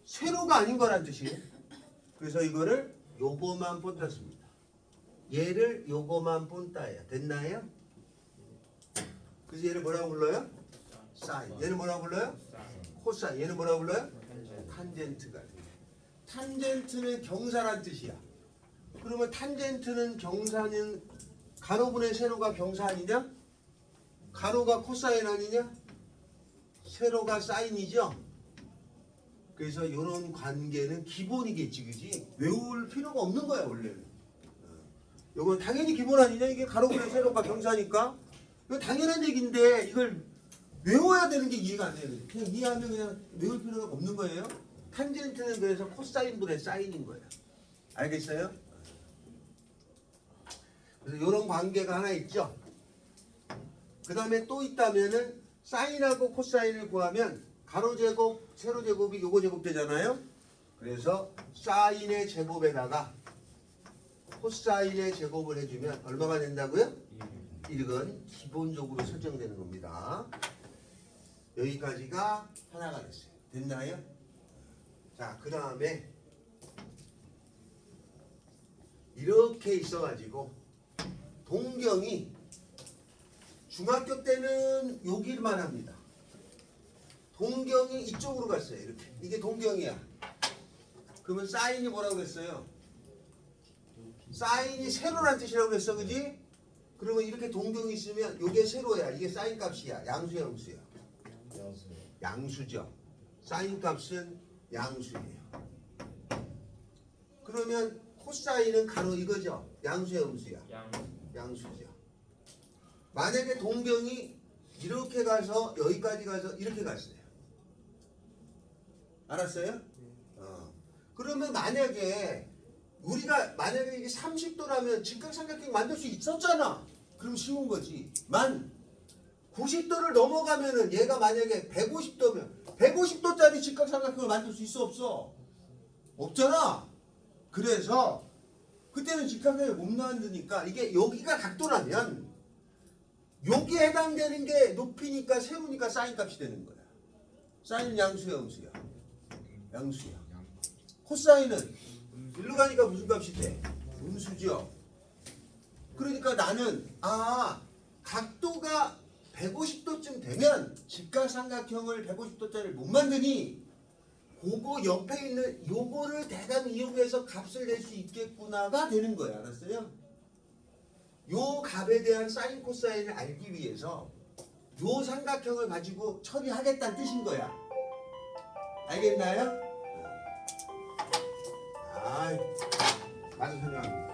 S1: 세로가 아닌 거란 뜻이에요. 그래서 이거를 요거만 본땄습니다. 얘를 요거만 본따야. 됐나요? 그래서 얘를 뭐라고 불러요? 사인. 얘는 뭐라고 불러요? 코사인. 얘는 뭐라고 불러요? 탄젠트가 돼요. 탄젠트는 경사란 뜻이야. 그러면 탄젠트는 경사는 가로분의 세로가 경사 아니냐? 가로가 코사인 아니냐? 세로가 사인이죠? 그래서 이런 관계는 기본이겠지, 그지? 외울 필요가 없는 거야, 원래는. 이건 당연히 기본 아니냐? 이게 가로분의 세로가 경사니까. 이거 당연한 얘기인데 이걸 외워야 되는 게 이해가 안 되는 거예요. 그냥 이해하면 그냥 외울 필요가 없는 거예요. 탄젠트는 그래서 코사인분의 사인인 거예요. 알겠어요? 그래서 이런 관계가 하나 있죠. 그 다음에 또 있다면은 사인하고 코사인을 구하면 가로제곱, 세로제곱이 요거 제곱 되잖아요. 그래서 사인의 제곱에다가 코사인의 제곱을 해주면 얼마가 된다고요? 1은 기본적으로 설정되는 겁니다. 여기까지가 하나가 됐어요. 됐나요? 자, 그 다음에 이렇게 있어가지고 동경이 중학교 때는 여기만 합니다. 동경이 이쪽으로 갔어요. 이렇게. 이게 동경이야. 그러면 사인이 뭐라고 그랬어요? 사인이 세로란 뜻이라고 그랬어. 그지? 그러면 이렇게 동경이 있으면 이게 세로야. 이게 사인 값이야. 양수야, 음수야? 양수죠. 사인 값은 양수예요. 그러면 코사인은 가로 이거죠. 양수야, 음수야? 양수죠. 만약에 동경이 이렇게 가서 여기까지 가서 이렇게 갔어요. 알았어요? 그러면 만약에 우리가 만약에 이게 30도라면 직각삼각형 만들 수 있었잖아. 그럼 쉬운 거지. 만 90도를 넘어가면은 얘가 만약에 150도면 150도짜리 직각삼각형을 만들 수 있어 없어? 없잖아. 그래서 그때는 직각을 못 만드니까 이게 여기가 각도라면 여기에 해당되는 게 높이니까 세우니까 사인 값이 되는 거야. 사인은 양수야, 음수야? 양수야. 코사인은 일로 가니까 무슨 값이 돼? 음수죠. 그러니까 나는 각도가 150도쯤 되면 직각삼각형을 150도짜리를 못 만드니 그거 옆에 있는 요거를 대강 이용해서 값을 낼 수 있겠구나가 되는 거야. 알았어요? 요 값에 대한 사인 코사인을 알기 위해서 요 삼각형을 가지고 처리하겠다는 뜻인 거야. 알겠나요? 맞아 설명합니다.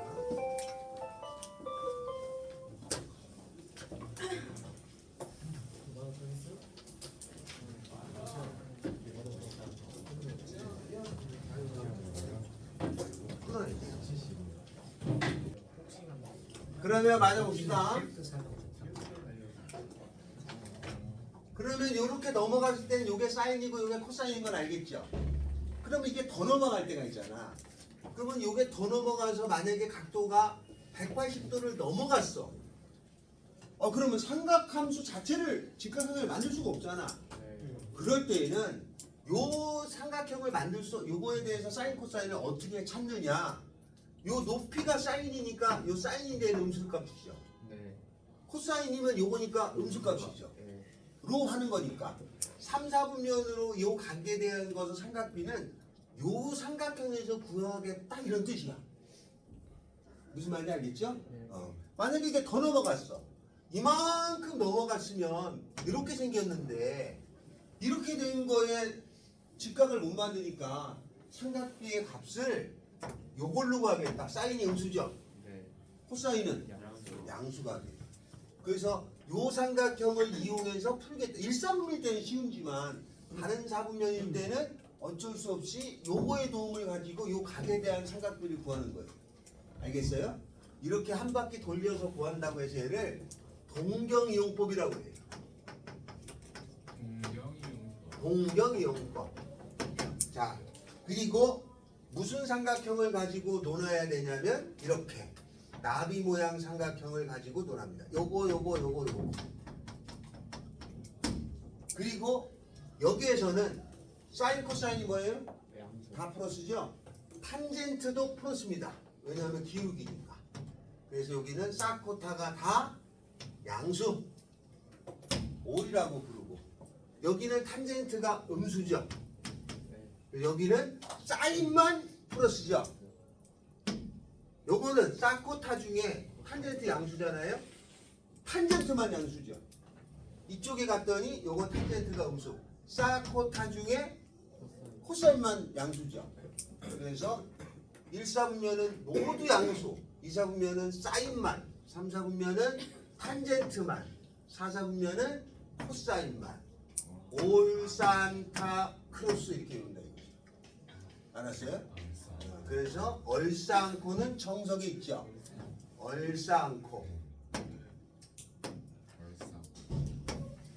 S1: 그러면 맞아봅시다. 그러면 이렇게 넘어갔을 때는 이게 사인이고 이게 코사인인 건 알겠죠? 그러면 이게 더 넘어갈 때가 있잖아. 그러면 이게 더 넘어가서 만약에 각도가 180도를 넘어갔어. 그러면 삼각함수 자체를 직각삼각형을 만들 수가 없잖아. 그럴 때에는 요 삼각형을 만들 요거에 대해서 사인 코사인을 어떻게 찾느냐? 요 높이가 사인이니까 요 사인이 되는 음수값이죠. 코사인이면 요거니까 음수값이죠. 로 하는 거니까 3, 4분면으로 요 각에 대한 것은 삼각비는 요 삼각형에서 구하겠다 이런 뜻이야. 무슨 말인지 알겠죠? 만약에 이게 더 넘어갔어. 이만큼 넘어갔으면 이렇게 생겼는데 이렇게 된 거에 직각을 못 만드니까 삼각비의 값을 요걸로 구하겠다. 사인이 음수죠? 코사인은 양수가 돼. 그래서 요 삼각형을 이용해서 풀겠다. 1사분면일 때는 쉬운지만 다른 사분면일 때는 어쩔 수 없이 요거의 도움을 가지고 요 각에 대한 삼각비를 구하는 거예요. 알겠어요? 이렇게 한 바퀴 돌려서 구한다고 해서 얘를 동경이용법이라고 해요. 동경이용법. 자, 그리고 무슨 삼각형을 가지고 논해야 되냐면 이렇게 나비 모양 삼각형을 가지고 논합니다. 요거. 그리고 여기에서는 사인 코사인이 뭐예요? 다 플러스죠? 탄젠트도 플러스입니다. 왜냐하면 기울기니까. 그래서 여기는 사코타가 다 양수 5이라고 부르고 여기는 탄젠트가 음수죠. 여기는 사인만 플러스죠. 요거는 사코타 중에 탄젠트 양수잖아요. 탄젠트만 양수죠. 이쪽에 갔더니 요건 탄젠트가 음수. 사코타 중에 코사인만 양수죠. 그래서 1, 4분면은 모두 양수, 2, 4분면은 사인만, 3, 4분면은 탄젠트만, 4, 4분면은 코사인만, 올산타 크로스 이렇게 외운다 이거죠. 알았어요? 그래서 얼싸안코는 정석이 있죠. 얼싸안코,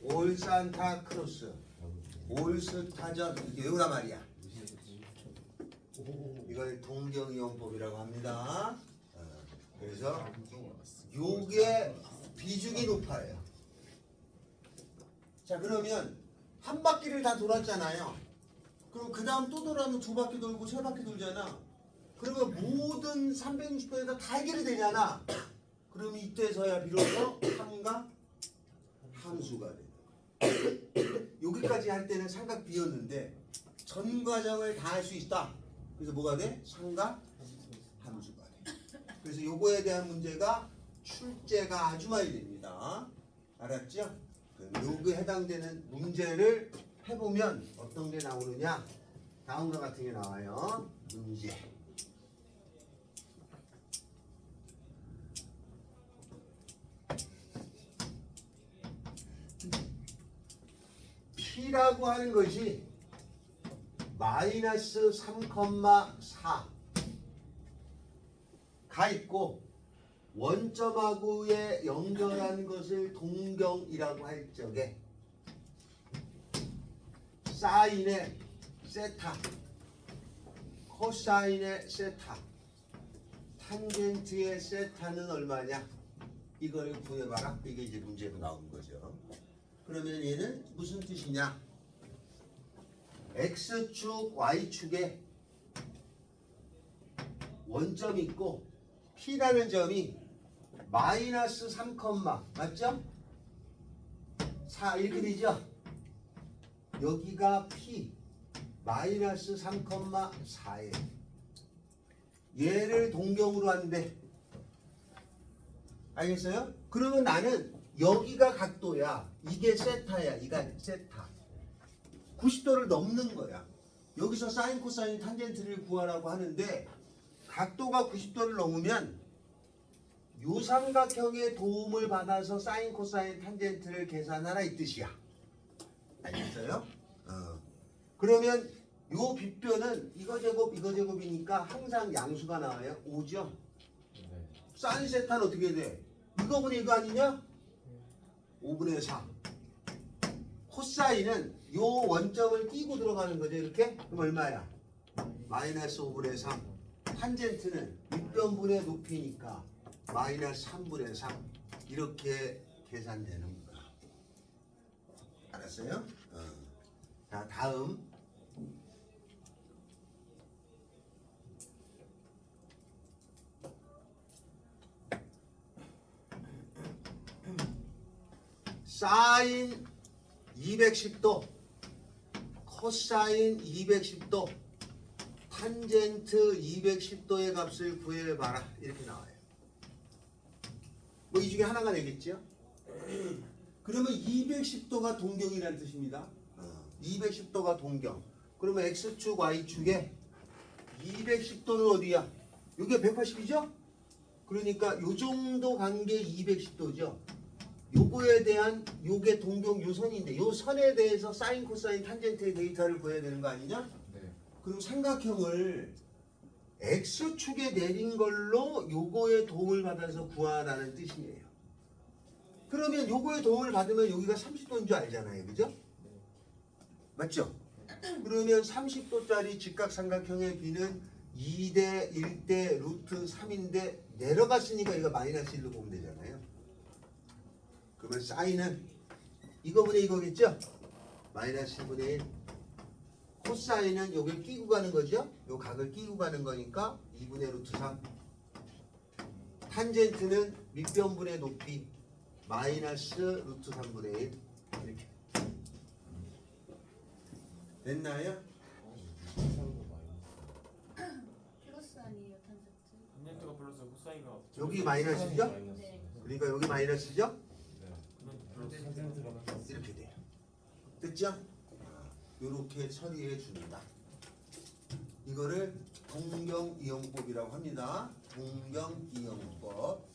S1: 올산타 크로스, 올스타전 이렇게 외우란 말이야. 이걸 동경이용법이라고 합니다. 그래서 요게 비중이 높아요. 자, 그러면 한 바퀴를 다 돌았잖아요. 그럼 그 다음 또 돌아면 2바퀴 돌고 3바퀴 돌잖아. 그러면 모든 360도에서 다 해결이 되잖아. 그럼 이때서야 비로소 삼각 함수가 돼. 여기까지 할 때는 삼각 비였는데 전 과정을 다 할 수 있다. 그래서 뭐가 돼? 삼각 함수가 돼. 그래서 요거에 대한 문제가 출제가 아주 많이 됩니다. 알았죠? 그럼 요거에 해당되는 문제를 해보면 어떤 게 나오느냐? 다음과 같은 게 나와요. 문제. P라고 하는 것이 마이너스 3,4가 있고 원점하고의 연결한 것을 동경이라고 할 적에 사인의 세타 코사인의 세타, 탄젠트의 세타는 얼마냐? 이걸 구해봐라. 이게 이제 문제로 나오는 거죠. 그러면 얘는 무슨 뜻이냐? x축, y축에 원점이 있고 P라는 점이 마이너스 3, 맞죠? 4 이렇게 되죠? 여기가 P 마이너스 3,4에 얘를 동경으로 한대. 알겠어요? 그러면 나는 여기가 각도야. 이게 세타야. 이가 세타. 90도를 넘는 거야. 여기서 사인, 코사인, 탄젠트를 구하라고 하는데 각도가 90도를 넘으면 요 삼각형의 도움을 받아서 사인, 코사인, 탄젠트를 계산하라 이 뜻이야. 알겠어요? 그러면 요 빗변은 이거 제곱 이거 제곱이니까 항상 양수가 나와요. 5죠? 사인 세타는 어떻게 돼? 이거분의 이거 아니냐? 5분의 4. 코사인은 요 원점을 끼고 들어가는 거죠. 이렇게? 그럼 얼마야? 마이너스 5분의 3. 탄젠트는 윗변분의 높이니까 마이너스 3분의 3. 이렇게 계산되는 거야. 알았어요? 자, 다음. 사인 210도, 코사인 210도, 탄젠트 210도의 값을 구해봐라. 이렇게 나와요. 뭐 이 중에 하나가 되겠죠? 그러면 210도가 동경이라는 뜻입니다. 210도가 동경. 그러면 X축, Y축에 210도는 어디야? 여기가 180이죠? 그러니까 요 정도 관계 210도죠. 요거에 대한 요게 동경 요선인데 요 선에 대해서 사인, 코사인, 탄젠트의 데이터를 구해야 되는 거 아니냐?
S2: 네.
S1: 그럼 삼각형을 X축에 내린 걸로 요거의 도움을 받아서 구하라는 뜻이에요. 그러면 요거의 도움을 받으면 여기가 30도인 줄 알잖아요. 그죠? 맞죠? 그러면 30도짜리 직각삼각형의 B는 2대 1대 루트 3인데 내려갔으니까 이거 마이너스 1로 보면 되잖아요. 그러면 사인은 이거분의 이거겠죠? 마이너스 1분의 1. 코사인은 여기를 끼고 가는 거죠? 요 각을 끼고 가는 거니까 2분의 루트 3. 탄젠트는 밑변분의 높이 마이너스 루트 3분의 1. 이렇게. 됐나요?
S3: 플러스 아니에요, 탄젠트?
S2: 탄젠트가 플러스 코사인가
S1: 여기 마이너스죠?
S3: 네.
S1: 그러니까 여기 마이너스죠?
S2: 플러스
S1: 이렇게 돼요. 됐죠? 이렇게 처리해 줍니다. 이거를 동경이용법이라고 합니다. 동경이용법.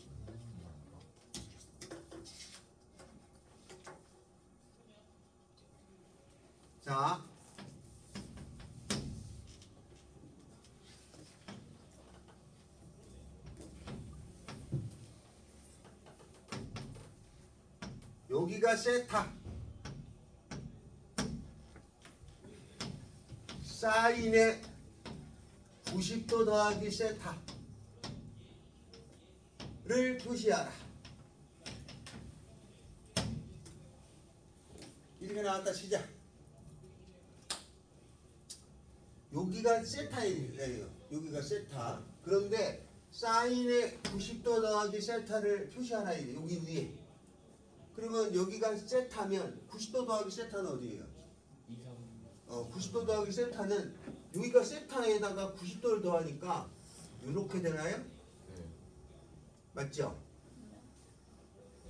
S1: 자, 여기가 세타. 사인의 90도 더하기 세타를 표시하라. 이렇게 나왔다 치자. 여기가 세타예요. 여기가 세타. 그런데 사인의 90도 더하기 세타를 표시하라 이래. 여기 위에. 그러면 여기가 세타면 90도 더하기 세타는 어디예요? 90도 더하기 세타는 여기가 세타에다가 90도를 더하니까 이렇게 되나요?
S2: 네.
S1: 맞죠?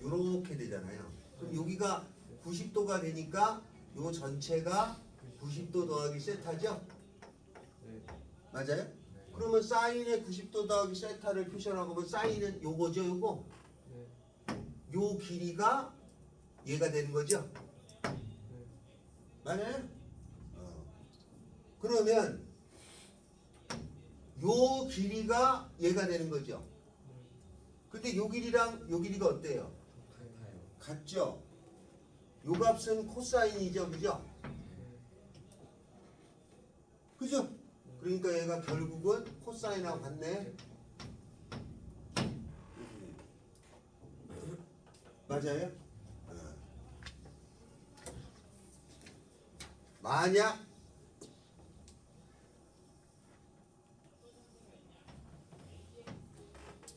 S1: 이렇게 되잖아요. 그럼 여기가 90도가 되니까 요 전체가 90도 더하기 세타죠?
S2: 네.
S1: 맞아요? 그러면 사인의 90도 더하기 세타를 표시하라고 하면 사인은 요거죠, 요거? 요 길이가 얘가 되는 거죠? 맞아요? 그러면 요 길이가 얘가 되는 거죠. 근데 요 길이랑 요 길이가 어때요? 같죠? 요 값은 코사인이죠, 그죠? 그죠? 그러니까 얘가 결국은 코사인하고 같네. 맞아요? 만약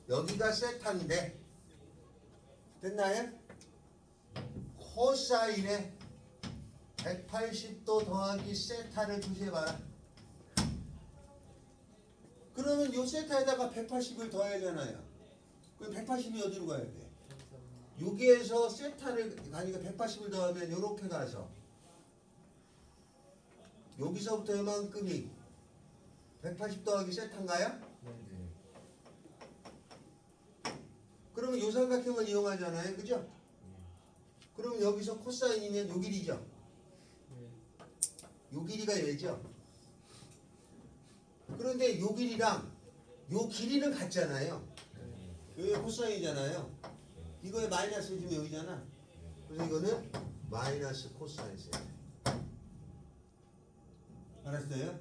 S1: 여기가 세타인데 됐나요? 코사인에 180도 더하기 세타를 표시해봐라. 그러면 요 세타에다가 180을 더해야 하잖아요. 그럼 180이 어디로 가야 돼? 여기에서 세타를 가니까 180을 더하면 요렇게 가서 여기서부터 요만큼이 180 더하기 세타인가요?
S2: 네.
S1: 그러면 요 삼각형을 이용하잖아요. 그죠? 그러면 여기서 코사인이면 요 길이죠? 요 길이가 얘죠? 그런데 요 길이랑 요 길이는 같잖아요. 여기가 코사인이잖아요. 이거에 마이너스 해주면 여기잖아. 그래서 이거는 마이너스 코사인 세타. 알았어요?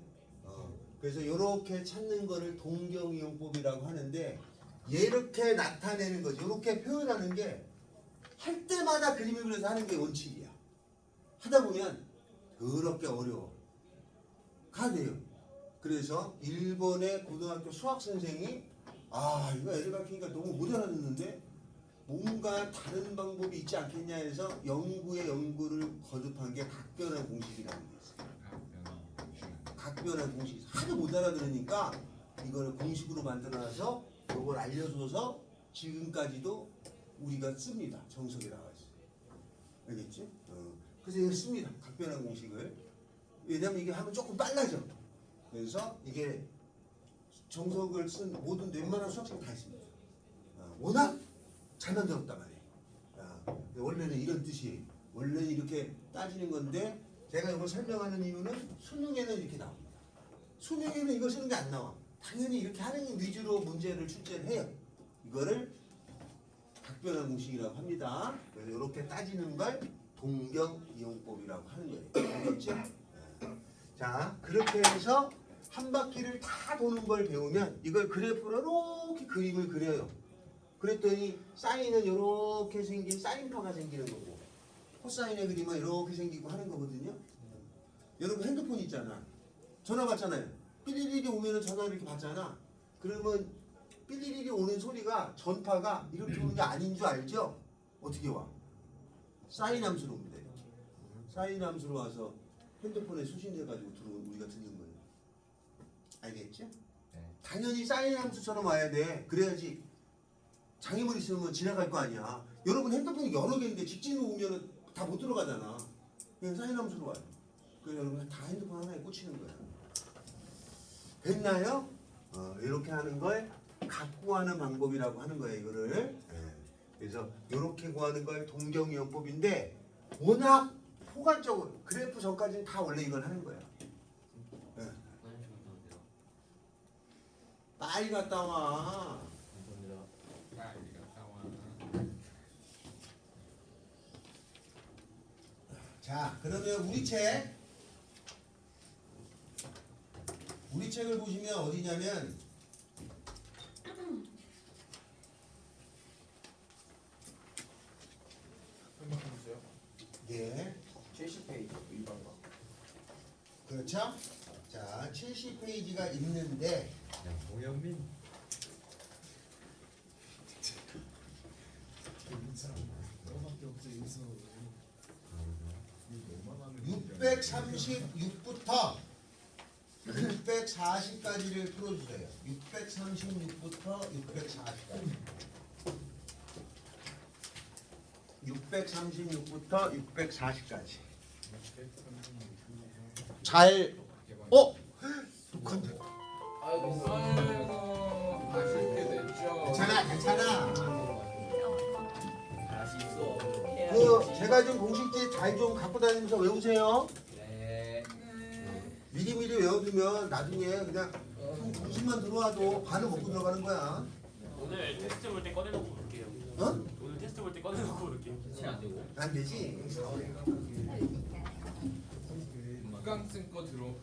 S1: 그래서 이렇게 찾는 거를 동경이용법이라고 하는데 이렇게 나타내는 거지. 이렇게 표현하는 게 할 때마다 그림을 그려서 하는 게 원칙이야. 하다 보면 더럽게 어려워. 가돼요. 그래서 일본의 고등학교 수학 선생이 이거 애들 가르치니까 너무 못 알아듣는데 뭔가 다른 방법이 있지 않겠냐 해서 연구의 연구를 거듭한 게 각변환 공식이라는 게 있어요. 각변환 공식. 하도 못 알아들으니까 이걸 공식으로 만들어놔서 이걸 알려줘서 지금까지도 우리가 씁니다. 정석에 나와 있어요. 알겠지? 그래서 이걸 씁니다. 각변환 공식을. 왜냐면 이게 하면 조금 빨라져. 그래서 이게 정석을 쓴 모든 웬만한 수학생 다 있습니다. 워낙 잘 만들었단 말이에요. 원래는 이런 뜻이에요. 원래는 이렇게 따지는 건데 제가 이걸 설명하는 이유는 수능에는 이렇게 나옵니다. 수능에는 이거 쓰는 게 안 나와. 당연히 이렇게 하는 위주로 문제를 출제를 해요. 이거를 각변환 공식이라고 합니다. 그래서 이렇게 따지는 걸 동경이용법이라고 하는 거예요. 알겠죠? 자, 그렇게 해서 한 바퀴를 다 도는 걸 배우면 이걸 그래프로 이렇게 그림을 그려요. 그랬더니 사인은 이렇게 생긴 사인파가 생기는 거고 코사인의 그림은 이렇게 생기고 하는 거거든요. 여러분 핸드폰 있잖아. 전화 받잖아요. 삐리리리 오면은 전화를 이렇게 받잖아. 그러면 삐리리리 오는 소리가 전파가 이렇게 오는 게 아닌 줄 알죠? 어떻게 와? 사인 함수로 옵니다. 사인 함수로 와서 핸드폰에 수신해가지고 들어온 우리가 듣는 거예요. 알겠죠?
S2: 네.
S1: 당연히 사인 함수처럼 와야 돼. 그래야지 장애물 있으면 지나갈 거 아니야. 여러분 핸드폰이 여러 개인데 직진으로 오면 다 못 들어가잖아. 그냥 사인 함수로 와요. 그래서 여러분 다 핸드폰 하나에 꽂히는 거야. 됐나요? 이렇게 하는 걸 갖고 하는 방법이라고 하는 거예요. 이거를. 그래서 이렇게 구하는 걸 동경이용법인데 워낙 포괄적으로 그래프 전까지는 다 원래 이걸 하는 거야. 빨리 갔다 와. 자, 그러면 우리 책을 보시면 어디냐면
S2: 한번 해주세요.
S1: 예,
S2: 70페이지 2번가.
S1: 그렇죠? 자, 70페이지가 있는데
S4: 오영민
S1: 636부터 640까지를 풀어주세요. 636부터 640까지. 636부터 640까지. 잘, 독한데.
S4: 아이고 아쉽게 됐죠.
S1: 괜찮아.
S4: 맛있어.
S1: 제가 좀 공식지 잘 좀 갖고 다니면서 외우세요.
S4: 네.
S1: 미리미리 외워두면 나중에 그냥 공식만 들어와도 반은 먹고 들어가는 거야.
S2: 오늘 테스트 볼 때 꺼내놓고 볼게요. 오늘 테스트 볼 때 꺼내놓고 볼게요.
S4: 안 되고.
S1: 안 되지.
S4: 깡 쓴 거 들어.